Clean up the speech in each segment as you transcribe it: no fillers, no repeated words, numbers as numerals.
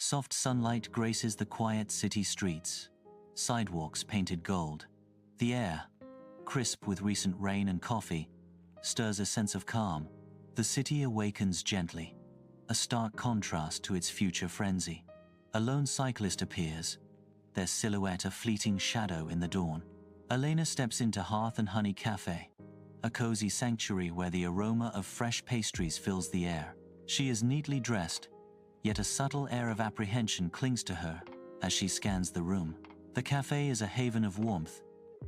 Soft sunlight graces the quiet city streets, sidewalks painted gold. The air, crisp with recent rain and coffee, stirs a sense of calm. The city awakens gently, a stark contrast to its future frenzy. A lone cyclist appears, their silhouette a fleeting shadow in the dawn. Elena steps into Hearth and Honey Cafe, a cozy sanctuary where the aroma of fresh pastries fills the air. She is neatly dressed, yet a subtle air of apprehension clings to her as she scans the room. The cafe is a haven of warmth,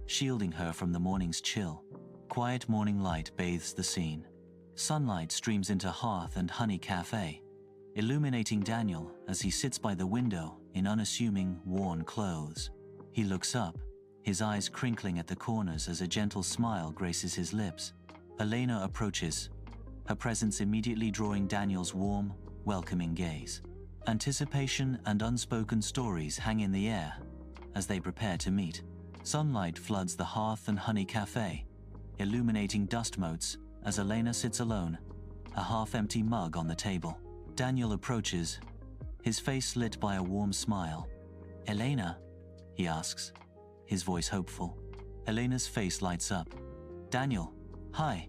shielding her from the morning's chill. Quiet morning light bathes the scene. Sunlight streams into Hearth and Honey Cafe, illuminating Daniel as he sits by the window in unassuming, worn clothes. He looks up, his eyes crinkling at the corners as a gentle smile graces his lips. Elena approaches, her presence immediately drawing Daniel's warm, welcoming gaze. Anticipation and unspoken stories hang in the air as they prepare to meet. Sunlight floods the Hearth and Honey Cafe, illuminating dust motes as Elena sits alone, a half-empty mug on the table. Daniel approaches, his face lit by a warm smile. "Elena?" he asks, his voice hopeful. Elena's face lights up. "Daniel, hi.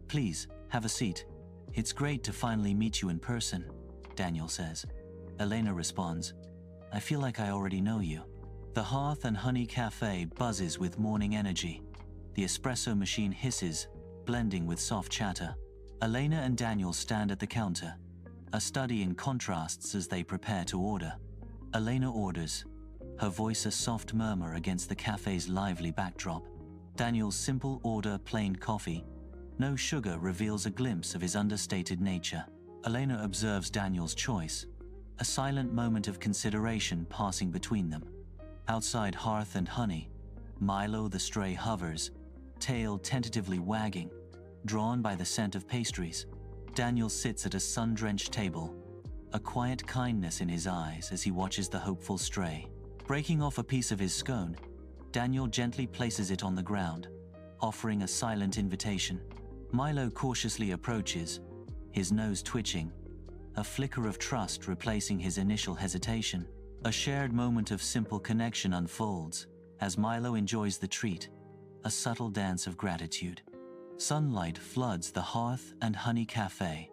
Please, have a seat. It's great to finally meet you in person," Daniel says. Elena responds, "I feel like I already know you." The Hearth and Honey Cafe buzzes with morning energy. The espresso machine hisses, blending with soft chatter. Elena and Daniel stand at the counter, a study in contrasts as they prepare to order. Elena orders, her voice a soft murmur against the cafe's lively backdrop. Daniel's simple order, plain coffee, no sugar, reveals a glimpse of his understated nature. Elena observes Daniel's choice, a silent moment of consideration passing between them. Outside Hearth and Honey, Milo the stray hovers, tail tentatively wagging, drawn by the scent of pastries. Daniel sits at a sun-drenched table, a quiet kindness in his eyes as he watches the hopeful stray. Breaking off a piece of his scone, Daniel gently places it on the ground, offering a silent invitation. Milo cautiously approaches, his nose twitching, a flicker of trust replacing his initial hesitation. A shared moment of simple connection unfolds as Milo enjoys the treat, a subtle dance of gratitude. Sunlight floods the Hearth and Honey Cafe,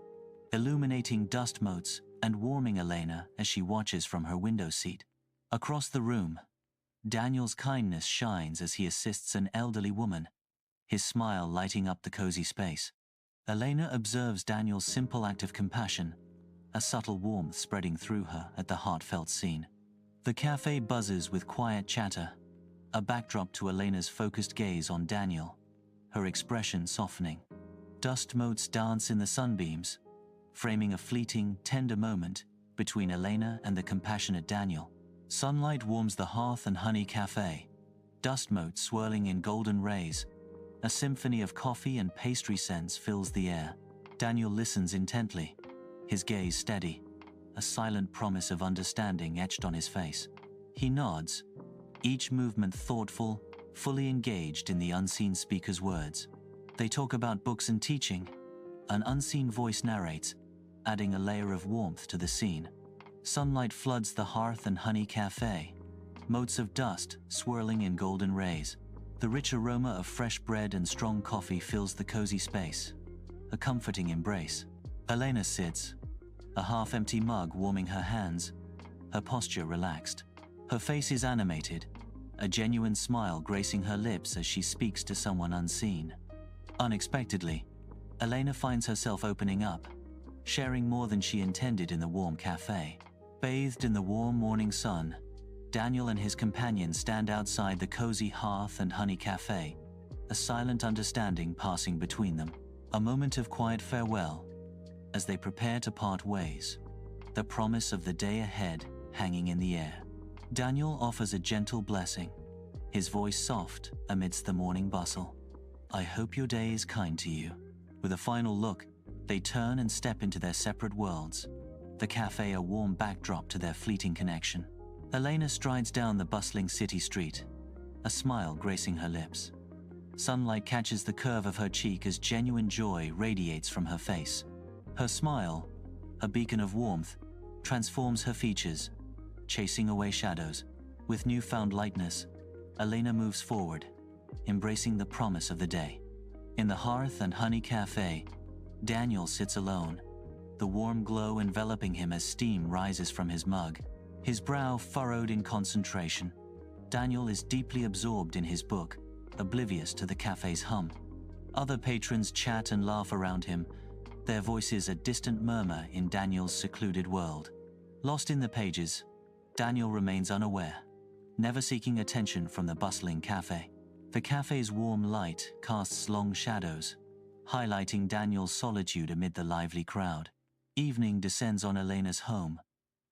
illuminating dust motes and warming Elena as she watches from her window seat. Across the room, Daniel's kindness shines as he assists an elderly woman, his smile lighting up the cozy space. Elena observes Daniel's simple act of compassion, a subtle warmth spreading through her at the heartfelt scene. The cafe buzzes with quiet chatter, a backdrop to Elena's focused gaze on Daniel, her expression softening. Dust motes dance in the sunbeams, framing a fleeting, tender moment between Elena and the compassionate Daniel. Sunlight warms the Hearth and Honey Cafe, dust motes swirling in golden rays. A symphony of coffee and pastry scents fills the air. Daniel listens intently, his gaze steady, a silent promise of understanding etched on his face. He nods, each movement thoughtful, fully engaged in the unseen speaker's words. They talk about books and teaching. An unseen voice narrates, adding a layer of warmth to the scene. Sunlight floods the Hearth and Honey Cafe, motes of dust swirling in golden rays. The rich aroma of fresh bread and strong coffee fills the cozy space, a comforting embrace. Elena sits, a half-empty mug warming her hands, her posture relaxed. Her face is animated, a genuine smile gracing her lips as she speaks to someone unseen. Unexpectedly, Elena finds herself opening up, sharing more than she intended in the warm cafe. Bathed in the warm morning sun, Daniel and his companion stand outside the cozy Hearth and Honey Cafe, a silent understanding passing between them. A moment of quiet farewell as they prepare to part ways, the promise of the day ahead hanging in the air. Daniel offers a gentle blessing, his voice soft amidst the morning bustle. "I hope your day is kind to you." With a final look, they turn and step into their separate worlds, the cafe a warm backdrop to their fleeting connection. Elena strides down the bustling city street, a smile gracing her lips. Sunlight catches the curve of her cheek as genuine joy radiates from her face. Her smile, a beacon of warmth, transforms her features, chasing away shadows. With newfound lightness, Elena moves forward, embracing the promise of the day. In the Hearth and Honey Cafe, Daniel sits alone, the warm glow enveloping him as steam rises from his mug, his brow furrowed in concentration. Daniel is deeply absorbed in his book, oblivious to the cafe's hum. Other patrons chat and laugh around him, their voices a distant murmur in Daniel's secluded world. Lost in the pages, Daniel remains unaware, never seeking attention from the bustling cafe. The cafe's warm light casts long shadows, highlighting Daniel's solitude amid the lively crowd. Evening descends on Elena's home,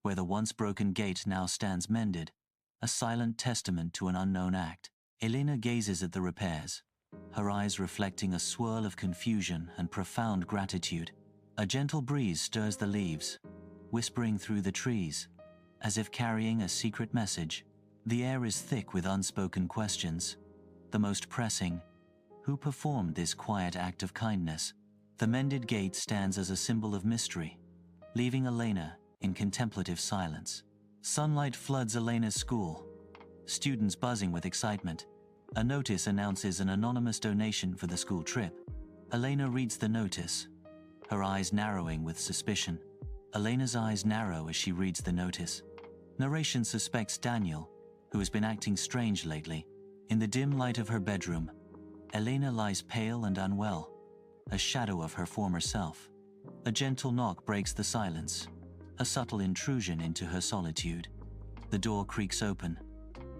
where the once broken gate now stands mended, a silent testament to an unknown act. Elena gazes at the repairs, her eyes reflecting a swirl of confusion and profound gratitude. A gentle breeze stirs the leaves, whispering through the trees, as if carrying a secret message. The air is thick with unspoken questions, the most pressing: who performed this quiet act of kindness? The mended gate stands as a symbol of mystery, leaving Elena in contemplative silence. Sunlight floods Elena's school, students buzzing with excitement. A notice announces an anonymous donation for the school trip. Elena reads the notice, her eyes narrowing with suspicion. Elena's eyes narrow as she reads the notice. Narration suspects Daniel, who has been acting strange lately. In the dim light of her bedroom, Elena lies pale and unwell, a shadow of her former self. A gentle knock breaks the silence, a subtle intrusion into her solitude. The door creaks open,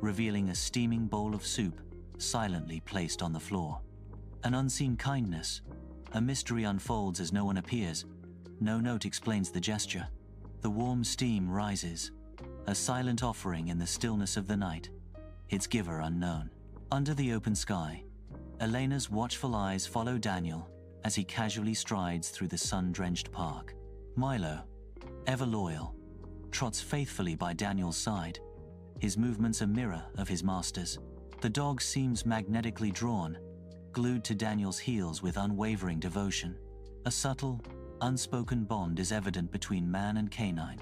revealing a steaming bowl of soup silently placed on the floor. An unseen kindness, a mystery unfolds as no one appears. No note explains the gesture. The warm steam rises, a silent offering in the stillness of the night, its giver unknown. Under the open sky, Elena's watchful eyes follow Daniel as he casually strides through the sun-drenched park. Milo, ever loyal, trots faithfully by Daniel's side, his movements a mirror of his master's. The dog seems magnetically drawn, glued to Daniel's heels with unwavering devotion. A subtle, unspoken bond is evident between man and canine,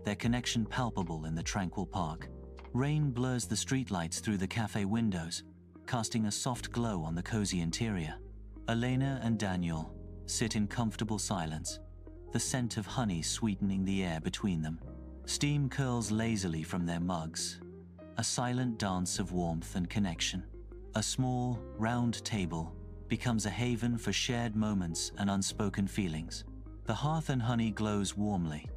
their connection palpable in the tranquil park. Rain blurs the streetlights through the cafe windows, casting a soft glow on the cozy interior. Elena and Daniel sit in comfortable silence, the scent of honey sweetening the air between them. Steam curls lazily from their mugs, a silent dance of warmth and connection. A small, round table becomes a haven for shared moments and unspoken feelings. The hearth and honey glows warmly,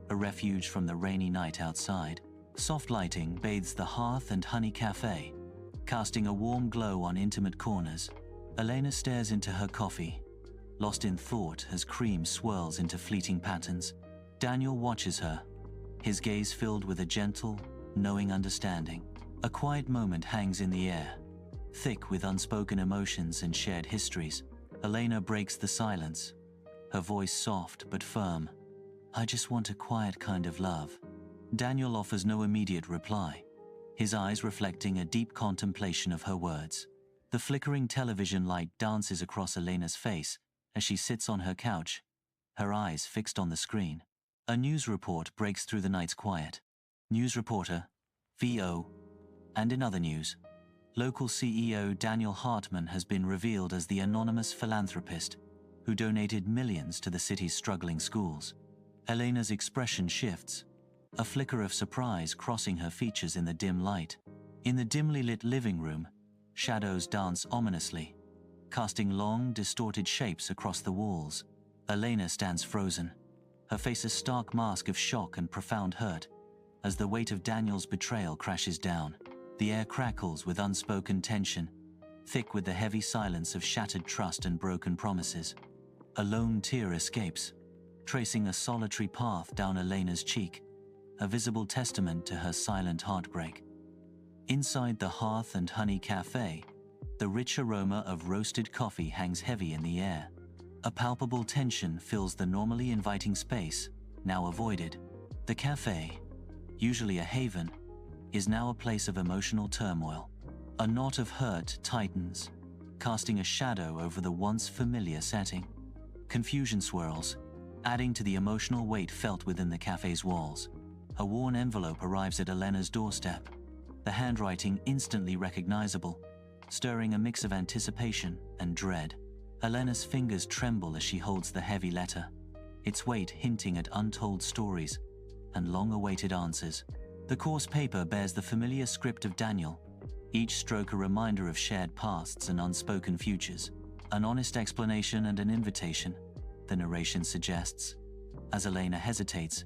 a refuge from the rainy night outside. Soft lighting bathes the Hearth and Honey Cafe, casting a warm glow on intimate corners. Elena stares into her coffee, lost in thought as cream swirls into fleeting patterns. Daniel watches her, his gaze filled with a gentle, knowing understanding. A quiet moment hangs in the air, thick with unspoken emotions and shared histories. Elena breaks the silence, her voice soft but firm. "I just want a quiet kind of love." Daniel offers no immediate reply, his eyes reflecting a deep contemplation of her words. The flickering television light dances across Elena's face as she sits on her couch, her eyes fixed on the screen. A news report breaks through the night's quiet. News reporter, VO. And in other news, local CEO Daniel Hartman has been revealed as the anonymous philanthropist who donated millions to the city's struggling schools. Elena's expression shifts, a flicker of surprise crossing her features in the dim light. In the dimly lit living room, shadows dance ominously, casting long, distorted shapes across the walls. Elena stands frozen, her face a stark mask of shock and profound hurt. As the weight of Daniel's betrayal crashes down, the air crackles with unspoken tension, thick with the heavy silence of shattered trust and broken promises. A lone tear escapes, tracing a solitary path down Elena's cheek, a visible testament to her silent heartbreak. Inside the Hearth and Honey Cafe, the rich aroma of roasted coffee hangs heavy in the air. A palpable tension fills the normally inviting space, now avoided. The cafe, usually a haven, is now a place of emotional turmoil. A knot of hurt tightens, casting a shadow over the once familiar setting. Confusion swirls, adding to the emotional weight felt within the cafe's walls. A worn envelope arrives at Elena's doorstep, the handwriting instantly recognizable, stirring a mix of anticipation and dread. Elena's fingers tremble as she holds the heavy letter, its weight hinting at untold stories and long-awaited answers. The coarse paper bears the familiar script of Daniel, each stroke a reminder of shared pasts and unspoken futures. An honest explanation and an invitation, the narration suggests. As Elena hesitates,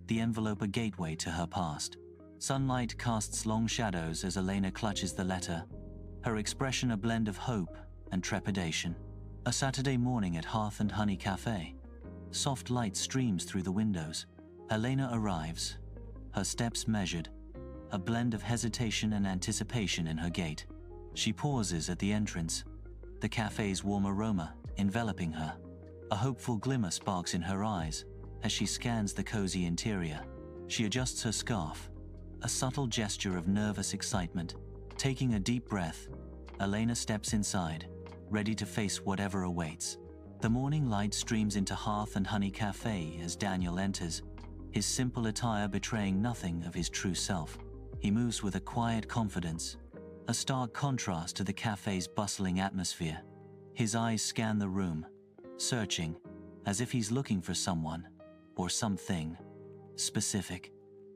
the envelope a gateway to her past. Sunlight casts long shadows as Elena clutches the letter, her expression a blend of hope and trepidation. A Saturday morning at Hearth and Honey Cafe. Soft light streams through the windows. Elena arrives, her steps measured, a blend of hesitation and anticipation in her gait. She pauses at the entrance, the cafe's warm aroma enveloping her. A hopeful glimmer sparks in her eyes as she scans the cozy interior. She adjusts her scarf, a subtle gesture of nervous excitement. Taking a deep breath, Elena steps inside, ready to face whatever awaits. The morning light streams into Hearth and Honey Cafe as Daniel enters, his simple attire betraying nothing of his true self. He moves with a quiet confidence, a stark contrast to the cafe's bustling atmosphere. His eyes scan the room, searching, as if he's looking for someone or something specific.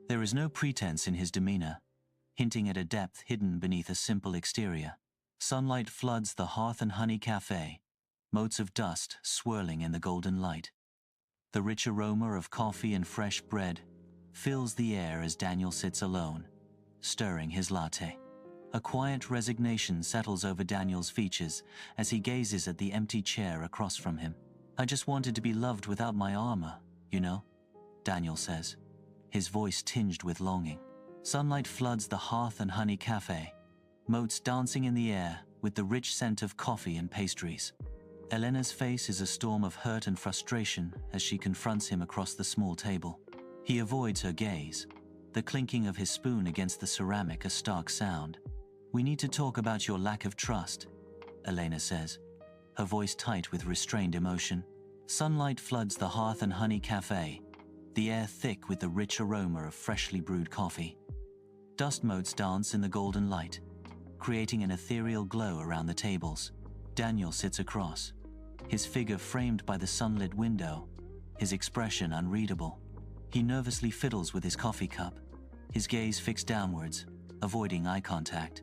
There is no pretense in his demeanor, hinting at a depth hidden beneath a simple exterior. Sunlight floods the Hearth and Honey Cafe, motes of dust swirling in the golden light. The rich aroma of coffee and fresh bread fills the air as Daniel sits alone, stirring his latte. A quiet resignation settles over Daniel's features as he gazes at the empty chair across from him. "I just wanted to be loved without my armor, you know," Daniel says, his voice tinged with longing. Sunlight floods the Hearth and Honey Cafe, motes dancing in the air with the rich scent of coffee and pastries. Elena's face is a storm of hurt and frustration as she confronts him across the small table. He avoids her gaze, the clinking of his spoon against the ceramic a stark sound. "We need to talk about your lack of trust," Elena says, her voice tight with restrained emotion. Sunlight floods the Hearth and Honey Cafe, the air thick with the rich aroma of freshly brewed coffee. Dust motes dance in the golden light, creating an ethereal glow around the tables. Daniel sits across, his figure framed by the sunlit window, his expression unreadable. He nervously fiddles with his coffee cup, his gaze fixed downwards, avoiding eye contact.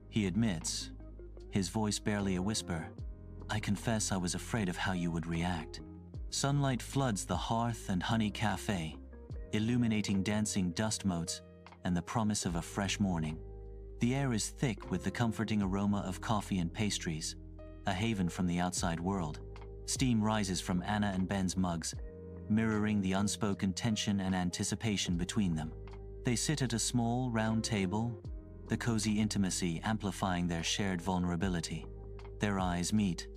He admits, his voice barely a whisper, "I confess I was afraid of how you would react." Sunlight floods the Hearth and Honey Cafe, illuminating dancing dust motes and the promise of a fresh morning. The air is thick with the comforting aroma of coffee and pastries, a haven from the outside world. Steam rises from Anna and Ben's mugs, mirroring the unspoken tension and anticipation between them. They sit at a small, round table, the cozy intimacy amplifying their shared vulnerability. Their eyes meet,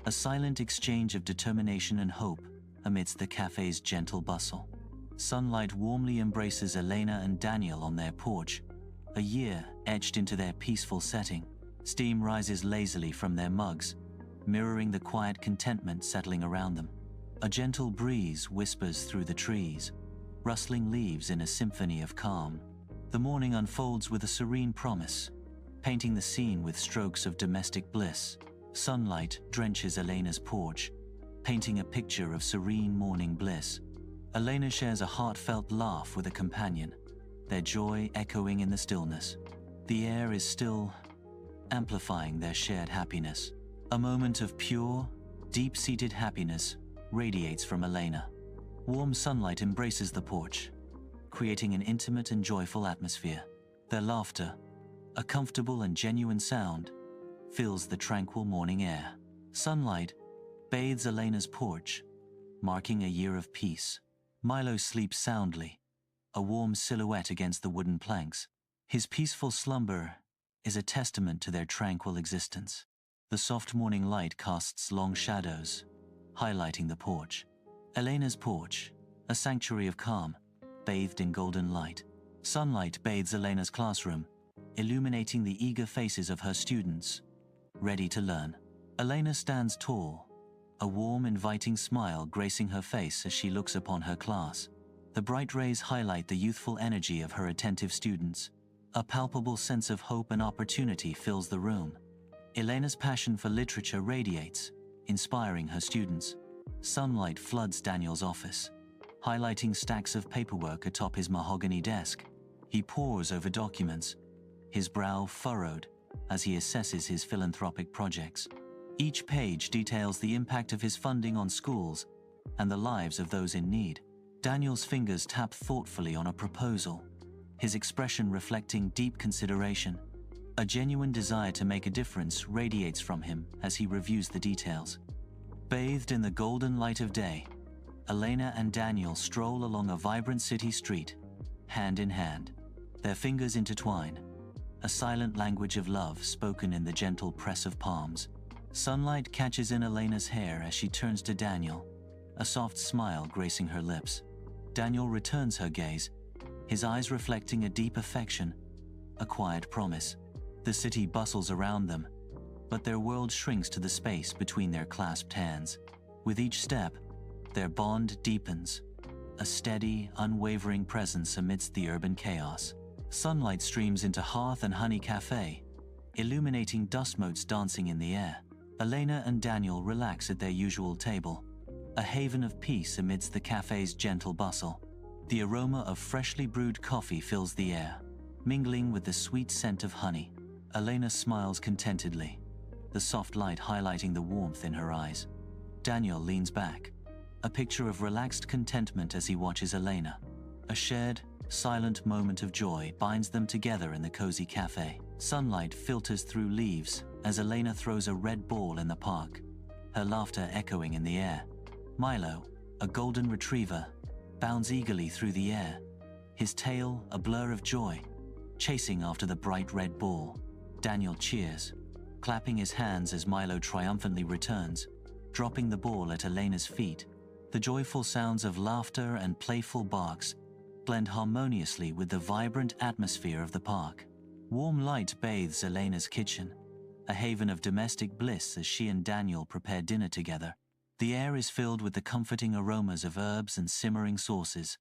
a silent exchange of determination and hope amidst the cafe's gentle bustle. Sunlight warmly embraces Elena and Daniel on their porch, a year etched into their peaceful setting. Steam rises lazily from their mugs, mirroring the quiet contentment settling around them. A gentle breeze whispers through the trees, rustling leaves in a symphony of calm. The morning unfolds with a serene promise, painting the scene with strokes of domestic bliss. Sunlight drenches Elena's porch, painting a picture of serene morning bliss. Elena shares a heartfelt laugh with a companion, their joy echoing in the stillness. The air is still, amplifying their shared happiness. A moment of pure, deep-seated happiness radiates from Elena. Warm sunlight embraces the porch, creating an intimate and joyful atmosphere. Their laughter, a comfortable and genuine sound, fills the tranquil morning air. Sunlight bathes Elena's porch, marking a year of peace. Milo sleeps soundly, a warm silhouette against the wooden planks. His peaceful slumber is a testament to their tranquil existence. The soft morning light casts long shadows, highlighting the porch. Elena's porch, a sanctuary of calm, bathed in golden light. Sunlight bathes Elena's classroom, illuminating the eager faces of her students, ready to learn. Elena stands tall, a warm, inviting smile gracing her face as she looks upon her class. The bright rays highlight the youthful energy of her attentive students. A palpable sense of hope and opportunity fills the room. Elena's passion for literature radiates, inspiring her students. Sunlight floods Daniel's office, highlighting stacks of paperwork atop his mahogany desk. He pores over documents, his brow furrowed as he assesses his philanthropic projects. Each page details the impact of his funding on schools and the lives of those in need. Daniel's fingers tap thoughtfully on a proposal, his expression reflecting deep consideration. A genuine desire to make a difference radiates from him as he reviews the details. Bathed in the golden light of day, Elena and Daniel stroll along a vibrant city street, hand in hand. Their fingers intertwine, a silent language of love spoken in the gentle press of palms. Sunlight catches in Elena's hair as she turns to Daniel, a soft smile gracing her lips. Daniel returns her gaze, his eyes reflecting a deep affection, a quiet promise. The city bustles around them, but their world shrinks to the space between their clasped hands. With each step, their bond deepens, a steady, unwavering presence amidst the urban chaos. Sunlight streams into Hearth and Honey Cafe, illuminating dust motes dancing in the air. Elena and Daniel relax at their usual table, a haven of peace amidst the cafe's gentle bustle. The aroma of freshly brewed coffee fills the air, mingling with the sweet scent of honey. Elena smiles contentedly, the soft light highlighting the warmth in her eyes. Daniel leans back, a picture of relaxed contentment as he watches Elena. A shared, silent moment of joy binds them together in the cozy cafe. Sunlight filters through leaves as Elena throws a red ball in the park, her laughter echoing in the air. Milo, a golden retriever, bounds eagerly through the air, his tail a blur of joy, chasing after the bright red ball. Daniel cheers, clapping his hands as Milo triumphantly returns, dropping the ball at Elena's feet. The joyful sounds of laughter and playful barks blend harmoniously with the vibrant atmosphere of the park. Warm light bathes Elena's kitchen, a haven of domestic bliss as she and Daniel prepare dinner together. The air is filled with the comforting aromas of herbs and simmering sauces,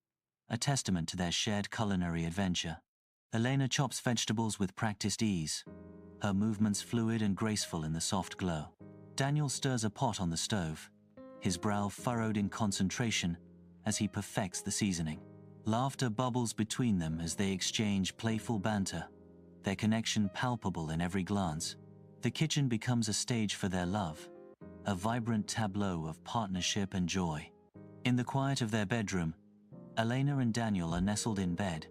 a testament to their shared culinary adventure. Elena chops vegetables with practiced ease, her movements fluid and graceful in the soft glow. Daniel stirs a pot on the stove, his brow furrowed in concentration as he perfects the seasoning. Laughter bubbles between them as they exchange playful banter, their connection palpable in every glance. The kitchen becomes a stage for their love, a vibrant tableau of partnership and joy. In the quiet of their bedroom, Elena and Daniel are nestled in bed,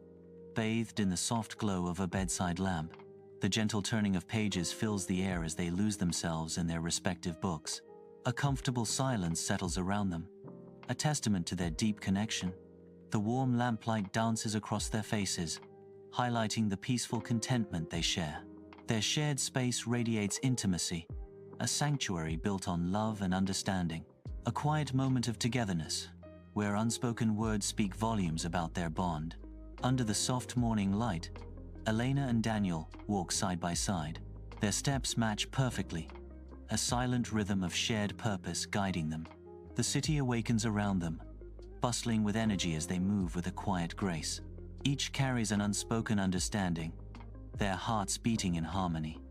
bathed in the soft glow of a bedside lamp. The gentle turning of pages fills the air as they lose themselves in their respective books. A comfortable silence settles around them, a testament to their deep connection. The warm lamplight dances across their faces, highlighting the peaceful contentment they share. Their shared space radiates intimacy, a sanctuary built on love and understanding. A quiet moment of togetherness, where unspoken words speak volumes about their bond. Under the soft morning light, Elena and Daniel walk side by side. Their steps match perfectly, a silent rhythm of shared purpose guiding them. The city awakens around them, bustling with energy as they move with a quiet grace. Each carries an unspoken understanding, their hearts beating in harmony.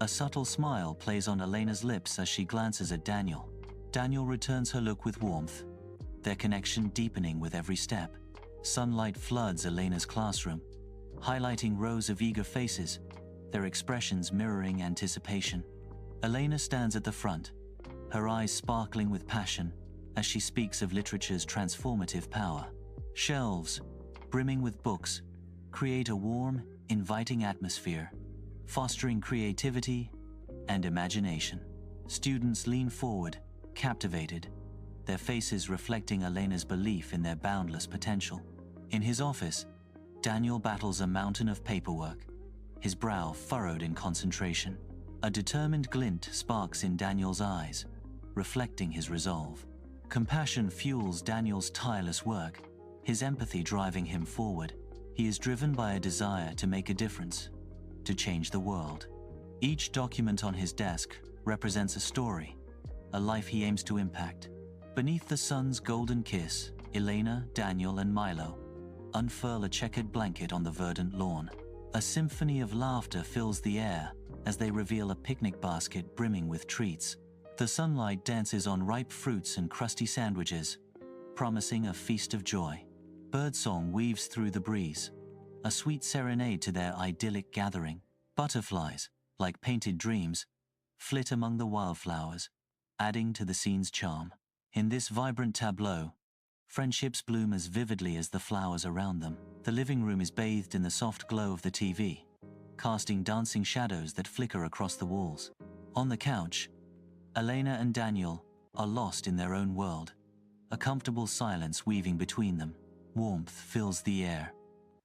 A subtle smile plays on Elena's lips as she glances at Daniel. Daniel returns her look with warmth, their connection deepening with every step. Sunlight floods Elena's classroom, highlighting rows of eager faces, their expressions mirroring anticipation. Elena stands at the front, her eyes sparkling with passion as she speaks of literature's transformative power. Shelves, brimming with books, create a warm, inviting atmosphere, fostering creativity and imagination. Students lean forward, captivated, their faces reflecting Elena's belief in their boundless potential. In his office, Daniel battles a mountain of paperwork, his brow furrowed in concentration. A determined glint sparks in Daniel's eyes, reflecting his resolve. Compassion fuels Daniel's tireless work, his empathy driving him forward. He is driven by a desire to make a difference, to change the world. Each document on his desk represents a story, a life he aims to impact. Beneath the sun's golden kiss, Elena, Daniel, and Milo unfurl a checkered blanket on the verdant lawn. A symphony of laughter fills the air as they reveal a picnic basket brimming with treats. The sunlight dances on ripe fruits and crusty sandwiches, promising a feast of joy. Birdsong weaves through the breeze, a sweet serenade to their idyllic gathering. Butterflies, like painted dreams, flit among the wildflowers, adding to the scene's charm. In this vibrant tableau, friendships bloom as vividly as the flowers around them. The living room is bathed in the soft glow of the TV, casting dancing shadows that flicker across the walls. On the couch, Elena and Daniel are lost in their own world, a comfortable silence weaving between them. Warmth fills the air,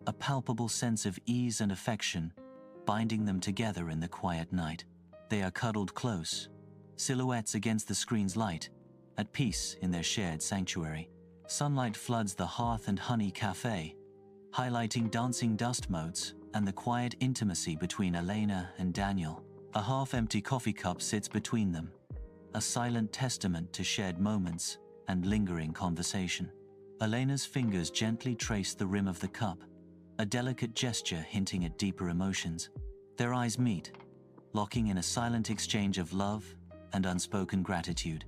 a palpable sense of ease and affection binding them together in the quiet night. They are cuddled close, silhouettes against the screen's light, at peace in their shared sanctuary. Sunlight floods the hearth and honey cafe, highlighting dancing dust motes and the quiet intimacy between Elena and Daniel. A half-empty coffee cup sits between them, a silent testament to shared moments and lingering conversation. Elena's fingers gently trace the rim of the cup, a delicate gesture hinting at deeper emotions. Their eyes meet, locking in a silent exchange of love and unspoken gratitude.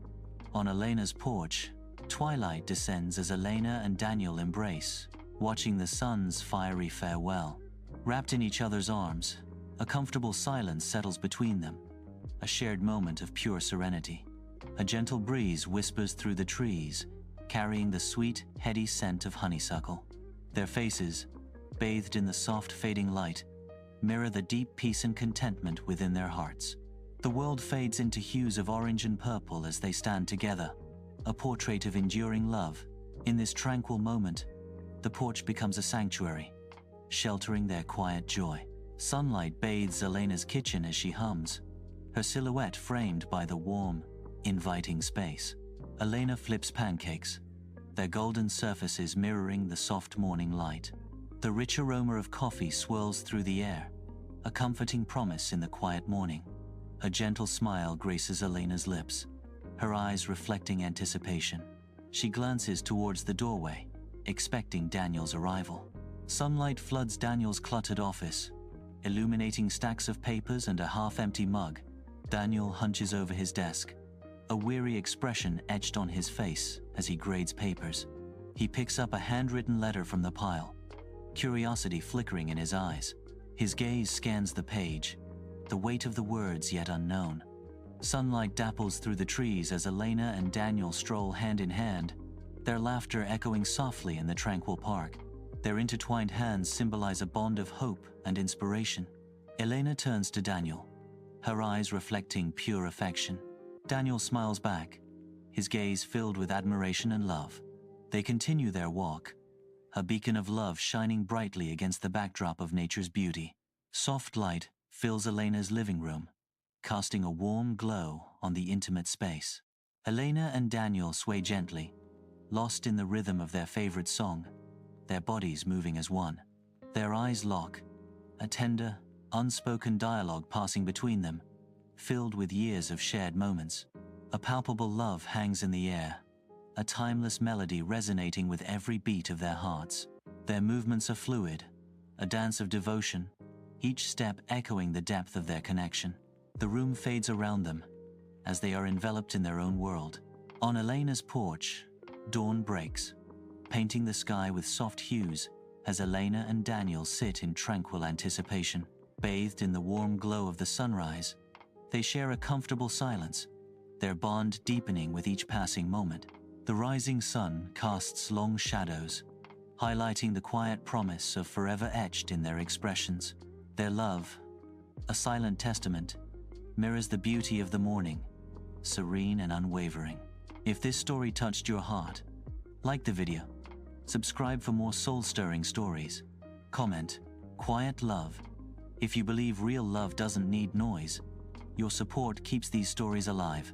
On Elena's porch, twilight descends as Elena and Daniel embrace, watching the sun's fiery farewell. Wrapped in each other's arms, a comfortable silence settles between them, a shared moment of pure serenity. A gentle breeze whispers through the trees, carrying the sweet, heady scent of honeysuckle. Their faces, bathed in the soft, fading light, mirror the deep peace and contentment within their hearts. The world fades into hues of orange and purple as they stand together, a portrait of enduring love. In this tranquil moment, the porch becomes a sanctuary, sheltering their quiet joy. Sunlight bathes Elena's kitchen as she hums, her silhouette framed by the warm, inviting space. Elena flips pancakes, their golden surfaces mirroring the soft morning light. The rich aroma of coffee swirls through the air, a comforting promise in the quiet morning. A gentle smile graces Elena's lips, her eyes reflecting anticipation. She glances towards the doorway, expecting Daniel's arrival. Sunlight floods Daniel's cluttered office, illuminating stacks of papers and a half-empty mug. Daniel hunches over his desk, a weary expression etched on his face as he grades papers. He picks up a handwritten letter from the pile, curiosity flickering in his eyes. His gaze scans the page, the weight of the words yet unknown. Sunlight dapples through the trees as Elena and Daniel stroll hand in hand, their laughter echoing softly in the tranquil park. Their intertwined hands symbolize a bond of hope and inspiration. Elena turns to Daniel, her eyes reflecting pure affection. Daniel smiles back, his gaze filled with admiration and love. They continue their walk, a beacon of love shining brightly against the backdrop of nature's beauty. Soft light fills Elena's living room, casting a warm glow on the intimate space. Elena and Daniel sway gently, lost in the rhythm of their favorite song, their bodies moving as one. Their eyes lock, a tender, unspoken dialogue passing between them, filled with years of shared moments. A palpable love hangs in the air, a timeless melody resonating with every beat of their hearts. Their movements are fluid, a dance of devotion, each step echoing the depth of their connection. The room fades around them, as they are enveloped in their own world. On Elena's porch, dawn breaks, painting the sky with soft hues as Elena and Daniel sit in tranquil anticipation. Bathed in the warm glow of the sunrise, they share a comfortable silence, their bond deepening with each passing moment. The rising sun casts long shadows, highlighting the quiet promise of forever etched in their expressions. Their love, a silent testament, mirrors the beauty of the morning, serene and unwavering. If this story touched your heart, like the video, subscribe for more soul-stirring stories. Comment, "Quiet love." If you believe real love doesn't need noise, your support keeps these stories alive.